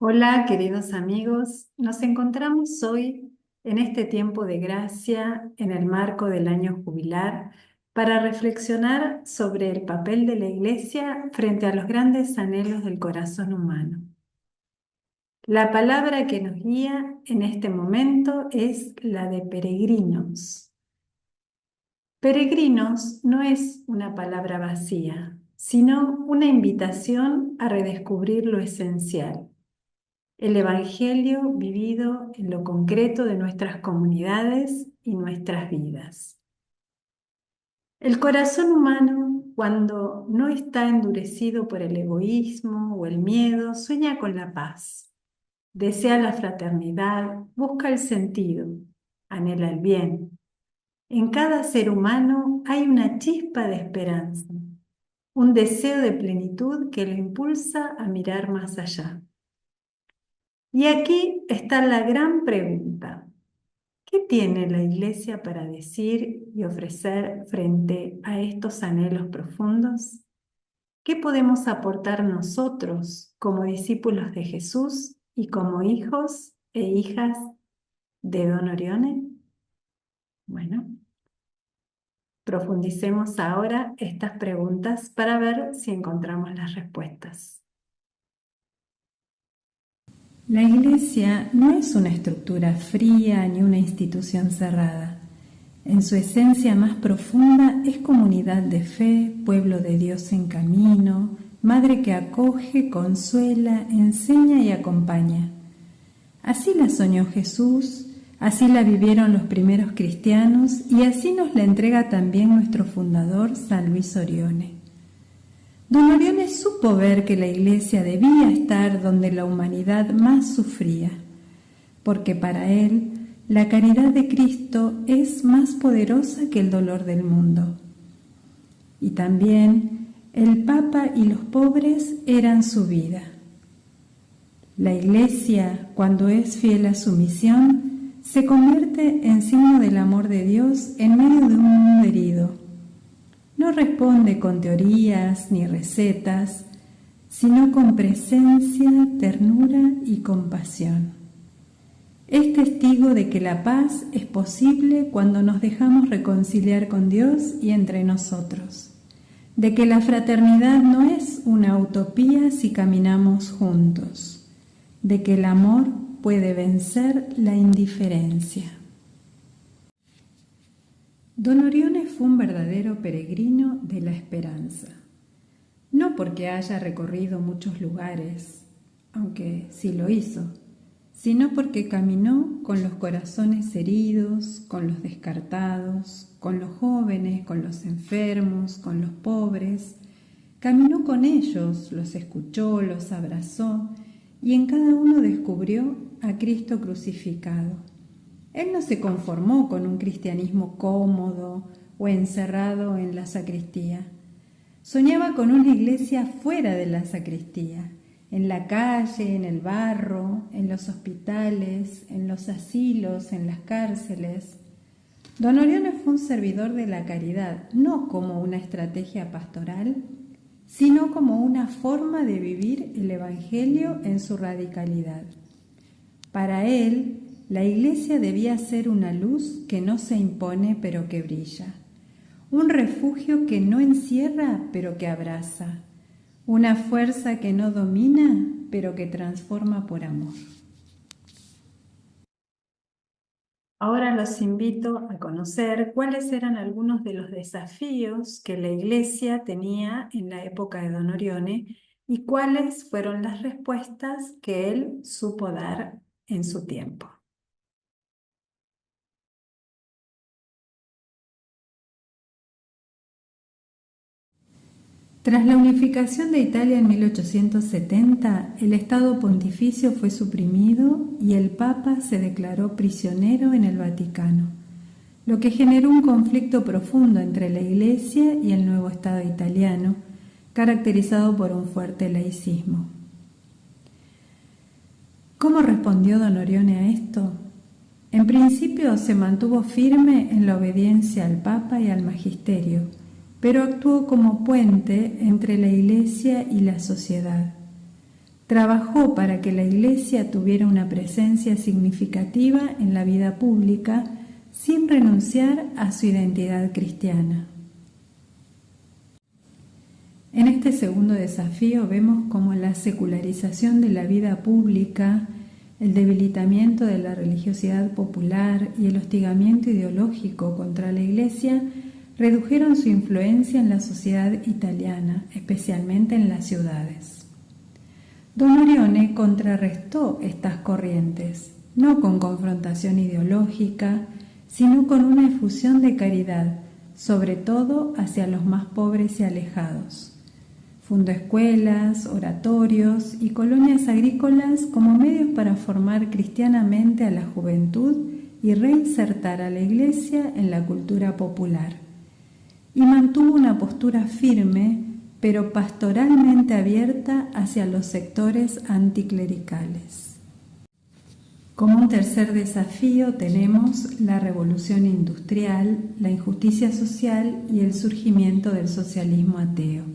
Hola, queridos amigos. Nos encontramos hoy en este tiempo de gracia, en el marco del año jubilar, para reflexionar sobre el papel de la Iglesia frente a los grandes anhelos del corazón humano. La palabra que nos guía en este momento es la de peregrinos. Peregrinos no es una palabra vacía, sino una invitación a redescubrir lo esencial. El Evangelio vivido en lo concreto de nuestras comunidades y nuestras vidas. El corazón humano, cuando no está endurecido por el egoísmo o el miedo, sueña con la paz, desea la fraternidad, busca el sentido, anhela el bien. En cada ser humano hay una chispa de esperanza, un deseo de plenitud que lo impulsa a mirar más allá. Y aquí está la gran pregunta. ¿Qué tiene la Iglesia para decir y ofrecer frente a estos anhelos profundos? ¿Qué podemos aportar nosotros como discípulos de Jesús y como hijos e hijas de Don Orione? Bueno, profundicemos ahora estas preguntas para ver si encontramos las respuestas. La Iglesia no es una estructura fría ni una institución cerrada. En su esencia más profunda es comunidad de fe, pueblo de Dios en camino, madre que acoge, consuela, enseña y acompaña. Así la soñó Jesús, así la vivieron los primeros cristianos y así nos la entrega también nuestro fundador San Luis Orione. Don Orione supo ver que la Iglesia debía estar donde la humanidad más sufría, porque para él la caridad de Cristo es más poderosa que el dolor del mundo. Y también el Papa y los pobres eran su vida. La Iglesia, cuando es fiel a su misión, se convierte en signo del amor de Dios en medio de un mundo herido. No responde con teorías ni recetas, sino con presencia, ternura y compasión. Es testigo de que la paz es posible cuando nos dejamos reconciliar con Dios y entre nosotros, de que la fraternidad no es una utopía si caminamos juntos, de que el amor puede vencer la indiferencia. Don Orione fue un verdadero peregrino de la esperanza, no porque haya recorrido muchos lugares, aunque sí lo hizo, sino porque caminó con los corazones heridos, con los descartados, con los jóvenes, con los enfermos, con los pobres. Caminó con ellos, los escuchó, los abrazó y en cada uno descubrió a Cristo crucificado. Él no se conformó con un cristianismo cómodo o encerrado en la sacristía. Soñaba con una iglesia fuera de la sacristía, en la calle, en el barro, en los hospitales, en los asilos, en las cárceles. Don Orione fue un servidor de la caridad, no como una estrategia pastoral, sino como una forma de vivir el Evangelio en su radicalidad. Para él, la Iglesia debía ser una luz que no se impone pero que brilla, un refugio que no encierra pero que abraza, una fuerza que no domina pero que transforma por amor. Ahora los invito a conocer cuáles eran algunos de los desafíos que la Iglesia tenía en la época de Don Orione y cuáles fueron las respuestas que él supo dar en su tiempo. Tras la unificación de Italia en 1870, el Estado pontificio fue suprimido y el Papa se declaró prisionero en el Vaticano, lo que generó un conflicto profundo entre la Iglesia y el nuevo Estado italiano, caracterizado por un fuerte laicismo. ¿Cómo respondió Don Orione a esto? En principio se mantuvo firme en la obediencia al Papa y al Magisterio, pero actuó como puente entre la Iglesia y la sociedad. Trabajó para que la Iglesia tuviera una presencia significativa en la vida pública sin renunciar a su identidad cristiana. En este segundo desafío vemos cómo la secularización de la vida pública, el debilitamiento de la religiosidad popular y el hostigamiento ideológico contra la Iglesia redujeron su influencia en la sociedad italiana, especialmente en las ciudades. Don Orione contrarrestó estas corrientes, no con confrontación ideológica, sino con una efusión de caridad, sobre todo hacia los más pobres y alejados. Fundó escuelas, oratorios y colonias agrícolas como medios para formar cristianamente a la juventud y reinsertar a la Iglesia en la cultura popular. Y mantuvo una postura firme, pero pastoralmente abierta hacia los sectores anticlericales. Como un tercer desafío tenemos la revolución industrial, la injusticia social y el surgimiento del socialismo ateo.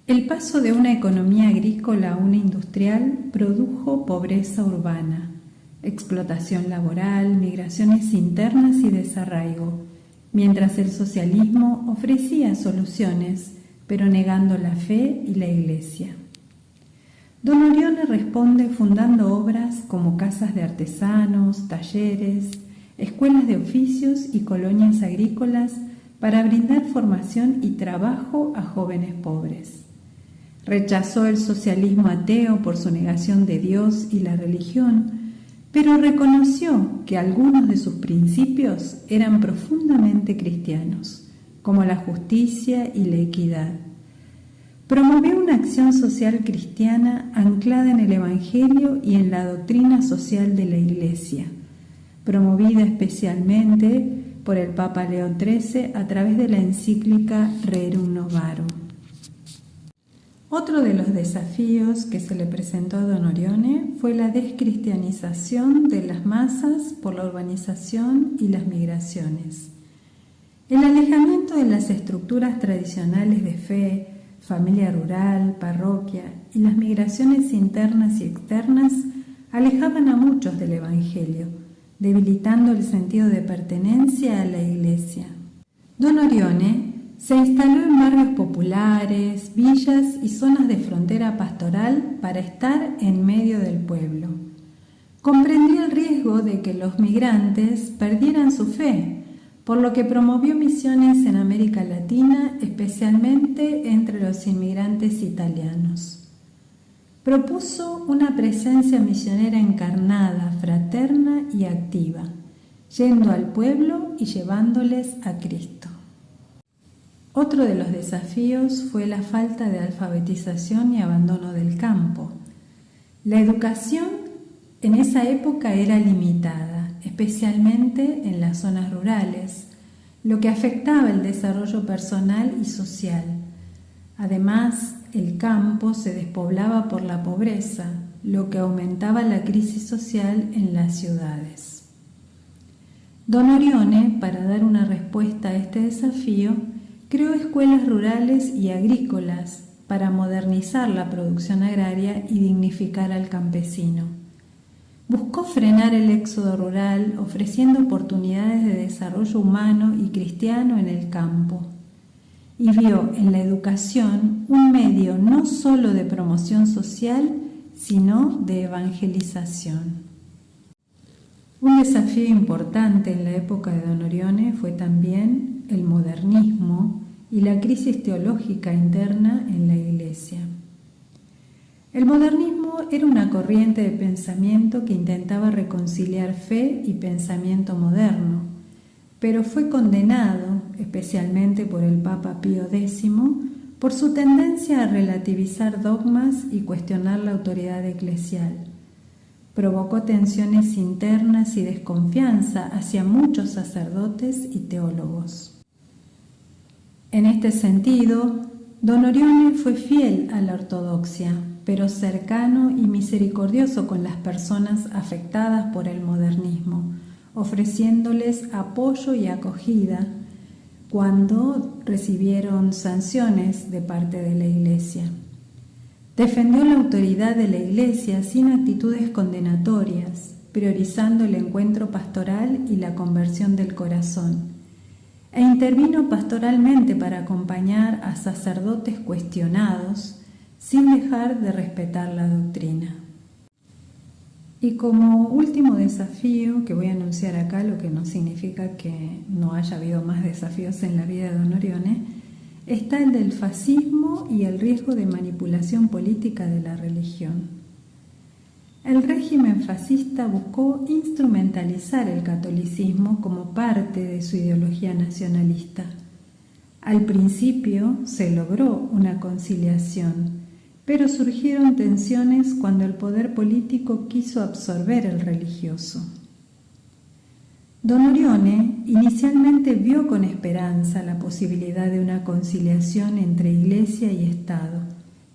El paso de una economía agrícola a una industrial produjo pobreza urbana, explotación laboral, migraciones internas y desarraigo, mientras el socialismo ofrecía soluciones, pero negando la fe y la Iglesia. Don Orione responde fundando obras como casas de artesanos, talleres, escuelas de oficios y colonias agrícolas para brindar formación y trabajo a jóvenes pobres. Rechazó el socialismo ateo por su negación de Dios y la religión, pero reconoció que algunos de sus principios eran profundamente cristianos, como la justicia y la equidad. Promovió una acción social cristiana anclada en el Evangelio y en la doctrina social de la Iglesia, promovida especialmente por el Papa León XIII a través de la encíclica Rerum Novarum. Otro de los desafíos que se le presentó a Don Orione fue la descristianización de las masas por la urbanización y las migraciones. El alejamiento de las estructuras tradicionales de fe, familia rural, parroquia y las migraciones internas y externas alejaban a muchos del Evangelio, debilitando el sentido de pertenencia a la Iglesia. Don Orione se instaló en barrios populares, villas y zonas de frontera pastoral para estar en medio del pueblo. Comprendió el riesgo de que los migrantes perdieran su fe, por lo que promovió misiones en América Latina, especialmente entre los inmigrantes italianos. Propuso una presencia misionera encarnada, fraterna y activa, yendo al pueblo y llevándoles a Cristo. Otro de los desafíos fue la falta de alfabetización y abandono del campo. La educación en esa época era limitada, especialmente en las zonas rurales, lo que afectaba el desarrollo personal y social. Además, el campo se despoblaba por la pobreza, lo que aumentaba la crisis social en las ciudades. Don Orione, para dar una respuesta a este desafío, creó escuelas rurales y agrícolas para modernizar la producción agraria y dignificar al campesino. Buscó frenar el éxodo rural, ofreciendo oportunidades de desarrollo humano y cristiano en el campo. Y vio en la educación un medio no solo de promoción social, sino de evangelización. Un desafío importante en la época de Don Orione fue también el modernismo y la crisis teológica interna en la Iglesia. El modernismo era una corriente de pensamiento que intentaba reconciliar fe y pensamiento moderno, pero fue condenado, especialmente por el Papa Pío X, por su tendencia a relativizar dogmas y cuestionar la autoridad eclesial. Provocó tensiones internas y desconfianza hacia muchos sacerdotes y teólogos. En este sentido, Don Orione fue fiel a la ortodoxia, pero cercano y misericordioso con las personas afectadas por el modernismo, ofreciéndoles apoyo y acogida cuando recibieron sanciones de parte de la Iglesia. Defendió la autoridad de la Iglesia sin actitudes condenatorias, priorizando el encuentro pastoral y la conversión del corazón, e intervino pastoralmente para acompañar a sacerdotes cuestionados sin dejar de respetar la doctrina. Y como último desafío que voy a anunciar acá, lo que no significa que no haya habido más desafíos en la vida de Don Orione, está el del fascismo y el riesgo de manipulación política de la religión. El régimen fascista buscó instrumentalizar el catolicismo como parte de su ideología nacionalista. Al principio se logró una conciliación, pero surgieron tensiones cuando el poder político quiso absorber el religioso. Don Orione inicialmente vio con esperanza la posibilidad de una conciliación entre Iglesia y Estado,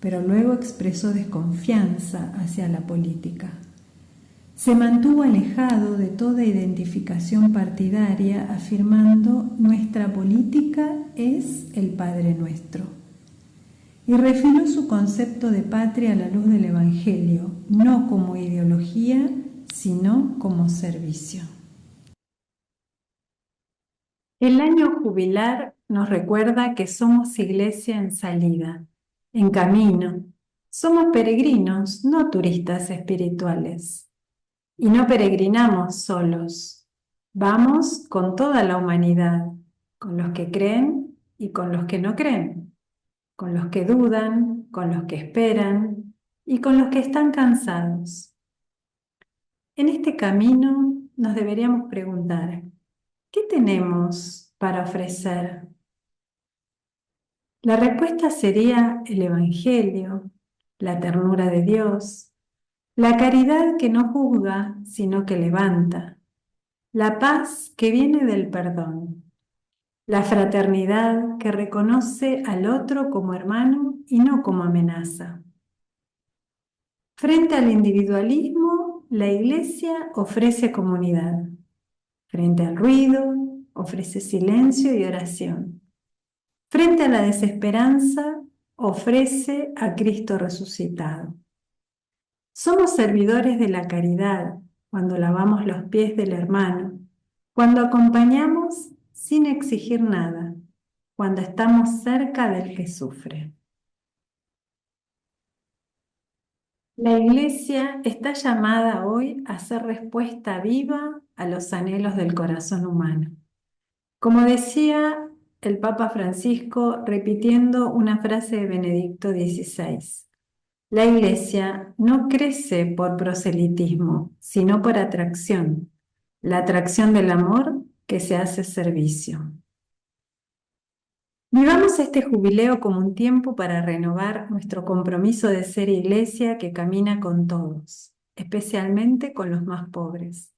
pero luego expresó desconfianza hacia la política. Se mantuvo alejado de toda identificación partidaria, afirmando: nuestra política es el Padre Nuestro. Y refinó su concepto de patria a la luz del Evangelio, no como ideología, sino como servicio. El año jubilar nos recuerda que somos iglesia en salida, en camino. Somos peregrinos, no turistas espirituales. Y no peregrinamos solos. Vamos con toda la humanidad, con los que creen y con los que no creen, con los que dudan, con los que esperan y con los que están cansados. En este camino nos deberíamos preguntar: ¿qué tenemos para ofrecer? La respuesta sería el Evangelio, la ternura de Dios, la caridad que no juzga, sino que levanta, la paz que viene del perdón, la fraternidad que reconoce al otro como hermano y no como amenaza. Frente al individualismo, la Iglesia ofrece comunidad. Frente al ruido, ofrece silencio y oración. Frente a la desesperanza, ofrece a Cristo resucitado. Somos servidores de la caridad cuando lavamos los pies del hermano, cuando acompañamos sin exigir nada, cuando estamos cerca del que sufre. La Iglesia está llamada hoy a ser respuesta viva a los anhelos del corazón humano. Como decía el Papa Francisco, repitiendo una frase de Benedicto XVI, la Iglesia no crece por proselitismo, sino por atracción, la atracción del amor que se hace servicio. Vivamos este jubileo como un tiempo para renovar nuestro compromiso de ser Iglesia que camina con todos, especialmente con los más pobres.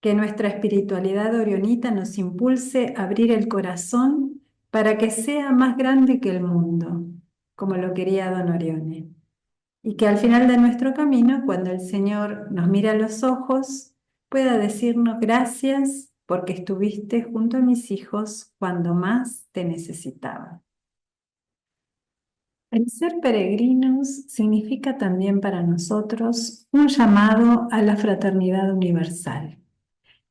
Que nuestra espiritualidad orionita nos impulse a abrir el corazón para que sea más grande que el mundo, como lo quería Don Orione. Y que al final de nuestro camino, cuando el Señor nos mira a los ojos, pueda decirnos: gracias porque estuviste junto a mis hijos cuando más te necesitaba. El ser peregrinos significa también para nosotros un llamado a la fraternidad universal.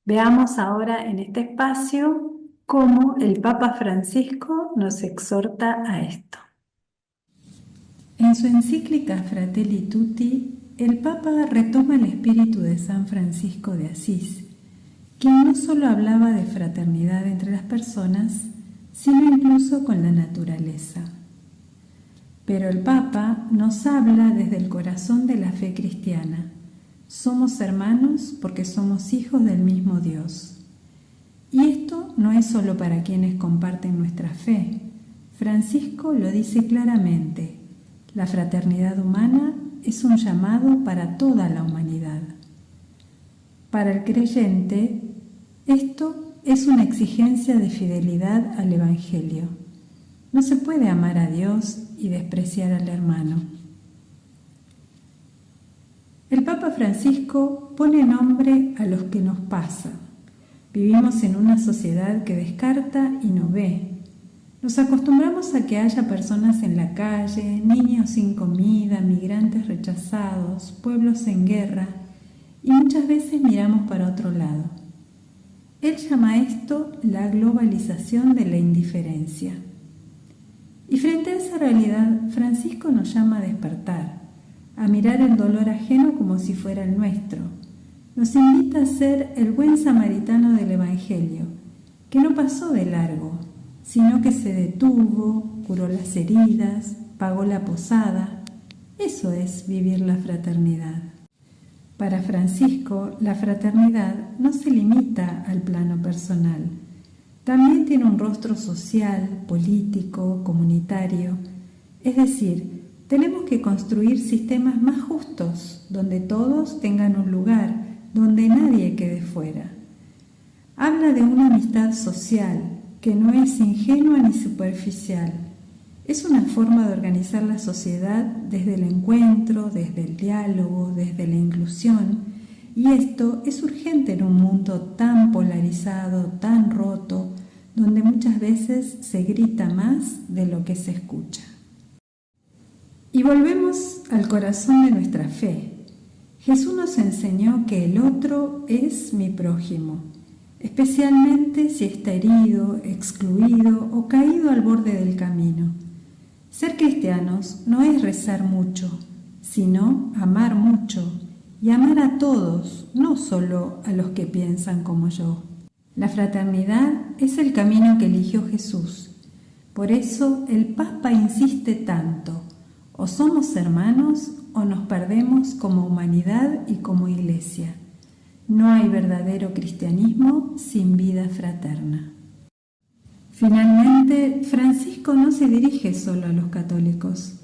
Veamos ahora en este espacio cómo el Papa Francisco nos exhorta a esto. En su encíclica Fratelli Tutti, el Papa retoma el espíritu de San Francisco de Asís, quien no solo hablaba de fraternidad entre las personas, sino incluso con la naturaleza. Pero el Papa nos habla desde el corazón de la fe cristiana. Somos hermanos porque somos hijos del mismo Dios. Y esto no es solo para quienes comparten nuestra fe. Francisco lo dice claramente: la fraternidad humana es un llamado para toda la humanidad. Para el creyente, esto es una exigencia de fidelidad al Evangelio. No se puede amar a Dios y despreciar al hermano. El Papa Francisco pone nombre a los que nos pasa. Vivimos en una sociedad que descarta y no ve. Nos acostumbramos a que haya personas en la calle, niños sin comida, migrantes rechazados, pueblos en guerra, y muchas veces miramos para otro lado. Él llama a esto la globalización de la indiferencia. Y frente a esa realidad, Francisco nos llama a despertar, a mirar el dolor ajeno como si fuera el nuestro. Nos invita a ser el buen samaritano del Evangelio, que no pasó de largo, sino que se detuvo, curó las heridas, pagó la posada. Eso es vivir la fraternidad. Para Francisco, la fraternidad no se limita al plano personal. También tiene un rostro social, político, comunitario. Es decir, tenemos que construir sistemas más justos, donde todos tengan un lugar, donde nadie quede fuera. Habla de una amistad social, que no es ingenua ni superficial. Es una forma de organizar la sociedad desde el encuentro, desde el diálogo, desde la inclusión, y esto es urgente en un mundo tan polarizado, tan roto, donde muchas veces se grita más de lo que se escucha. Y volvemos al corazón de nuestra fe. Jesús nos enseñó que el otro es mi prójimo, especialmente si está herido, excluido o caído al borde del camino. Ser cristianos no es rezar mucho, sino amar mucho y amar a todos, no solo a los que piensan como yo. La fraternidad es el camino que eligió Jesús. Por eso el Papa insiste tanto: o somos hermanos o nos perdemos como humanidad y como Iglesia. No hay verdadero cristianismo sin vida fraterna. Finalmente, Francisco no se dirige solo a los católicos.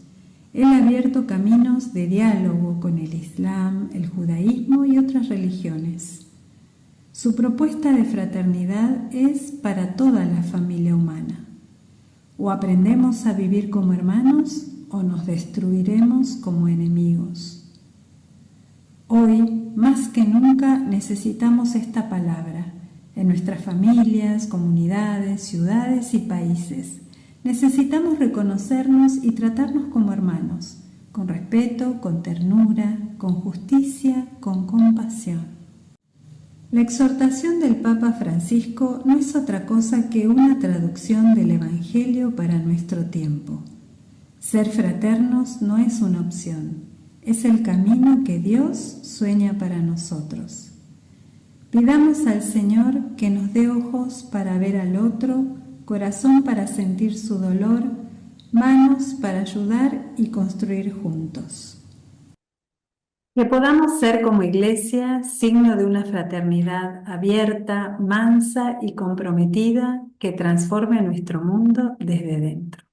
Él ha abierto caminos de diálogo con el Islam, el judaísmo y otras religiones. Su propuesta de fraternidad es para toda la familia humana. O aprendemos a vivir como hermanos o nos destruiremos como enemigos. Hoy, más que nunca, necesitamos esta palabra en nuestras familias, comunidades, ciudades y países. Necesitamos reconocernos y tratarnos como hermanos, con respeto, con ternura, con justicia, con compasión. La exhortación del Papa Francisco no es otra cosa que una traducción del Evangelio para nuestro tiempo. Ser fraternos no es una opción, es el camino que Dios sueña para nosotros. Pidamos al Señor que nos dé ojos para ver al otro, corazón para sentir su dolor, manos para ayudar y construir juntos. Que podamos ser como Iglesia signo de una fraternidad abierta, mansa y comprometida que transforme nuestro mundo desde dentro.